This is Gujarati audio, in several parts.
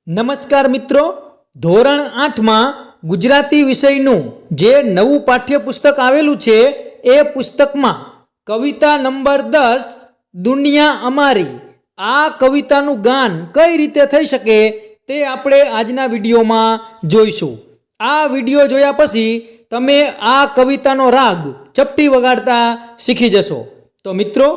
નમસ્કાર મિત્રો, ધોરણ 8માં ગુજરાતી વિષયનું જે નવું પાઠ્યપુસ્તક આવેલું છે એ પુસ્તકમાં કવિતા નંબર 10 દુનિયા અમારી આ કવિતાનું ગાન કઈ રીતે થઈ શકે તે આપણે આજના વિડીયોમાં જોઈશું। આ વિડીયો જોયા પછી તમે આ કવિતાનો રાગ ચપટી વગાડતા શીખી જશો। તો મિત્રો,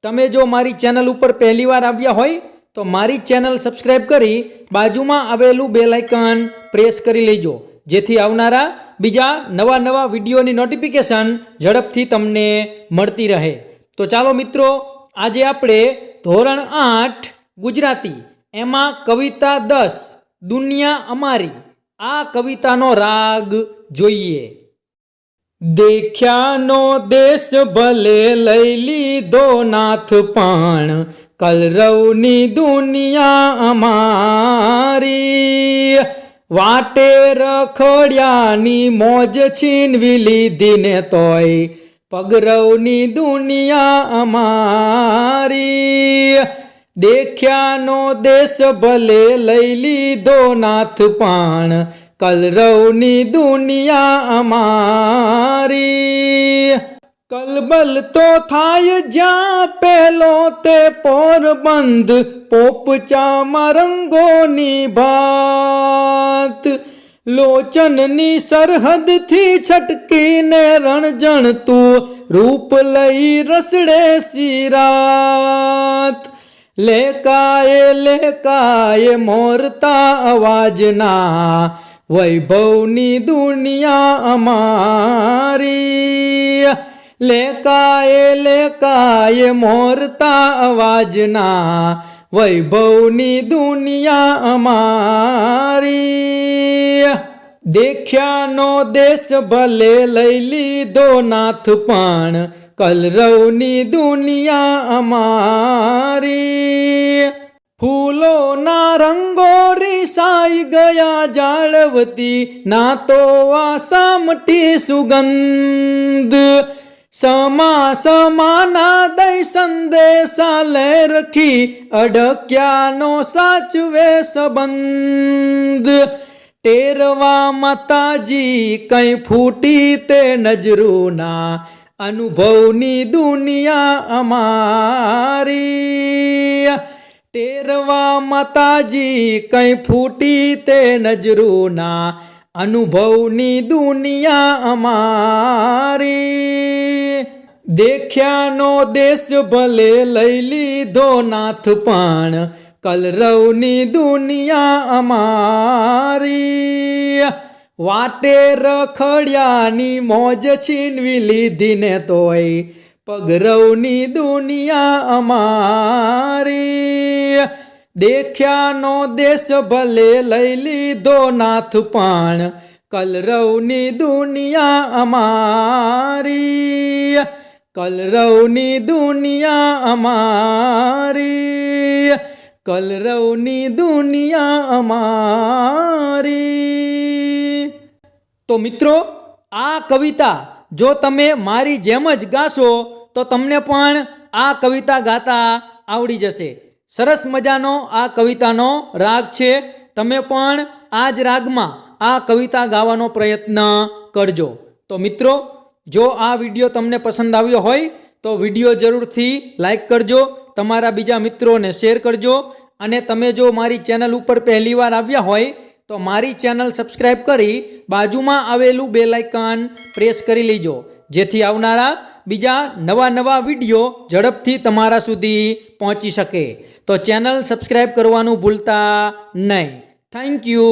તમે જો મારી ચેનલ ઉપર પહેલીવાર આવ્યા હોય તો મારી ચેનલ સબસ્ક્રાઇબ કરી બાજુમાં આવેલું બેલ આઇકન પ્રેસ કરી લેજો, જેથી આવનારા બીજા નવા વિડીયોની નોટિફિકેશન ઝડપથી તમને મળતી રહે। તો ચાલો મિત્રો, આજે આપણે ધોરણ 8 ગુજરાતી એમાં કવિતા 10 દુનિયા અમારી આ કવિતાનો રાગ જોઈએ। દેખ્યાનો દેશ ભલે લઈ લીધો નાથ, પણ કલરવની દુનિયા અમારી। વાટે રખડ્યાની મોજ છીનવી લીધી ને તોય પગરવની દુનિયા અમારી। દેખ્યાનો દેશ ભલે લઈ લીધો નાથ, પણ કલરવની દુનિયા અમારી। કલબલ તો થાય જ્યાં પેલો તે પોરબંધ, પોપચામાં રંગોની ભાત। લોચનની સરહદથી છટકીને રણજણતું રૂપ લઈ રસડે સિરાત। લેકાએ મોરતા અવાજના વૈભવની દુનિયા અમારી। લેકાએ મોરતા અવાજના વૈભવની દુનિયા અમારી। દેખ્યાનો દેશ ભલે લઈ લીધો નાથ, પણ કલરવની દુનિયા અમારી। ફૂલોના રંગો રીસાઈ ગયા જાળવતી, ના તો આસામટી સુગંધ। સમાના દઈ સંદેશા લે રખી, અડક્યાનો સાચવે સંબંધ। ટેરવા માતાજી કઈ ફૂટી તે નજરોના, અનુભવની દુનિયા અમારી। ટેરવા માતાજી કઈ ફૂટી તે નજરોના, અનુભવની દુનિયા અમારી। દેખ્યાનો દેશ ભલે લઈ લીધો નાથ, પણ કલરવની દુનિયા અમારી। વાટે રખડ્યાની મોજ છીનવી લીધી ને તોય પગરવની દુનિયા અમારી। દેખ્યાનો દેશ ભલે લઈ લીધો નાથ, પણ કલરવની દુનિયા અમારી। કલરવની દુનિયા અમારી। કલરવની દુનિયા અમારી। તો મિત્રો, આ કવિતા જો તમે મારી જેમ જ ગાશો તો તમને પણ આ કવિતા ગાતા આવડી જશે। સરસ મજાનો આ કવિતાનો રાગ છે। તમે પણ આ જ રાગમાં આ કવિતા ગાવાનો પ્રયત્ન કરજો। તો મિત્રો, જો આ વિડીયો તમને પસંદ આવ્યો હોય તો વિડીયો જરૂરથી લાઈક કરજો, તમારા બીજા મિત્રોને શેર કરજો, અને તમે જો મારી ચેનલ ઉપર પહેલીવાર આવ્યા હોય તો મારી ચેનલ સબસ્ક્રાઇબ કરી બાજુમાં આવેલું બેલ આઇકન પ્રેસ કરી લેજો, જેથી આવનારા બીજા નવા વિડીયો ઝડપથી તમારા સુધી પહોંચી શકે। તો ચેનલ સબસ્ક્રાઇબ કરવાનું ભૂલતા નહીં। Thank you.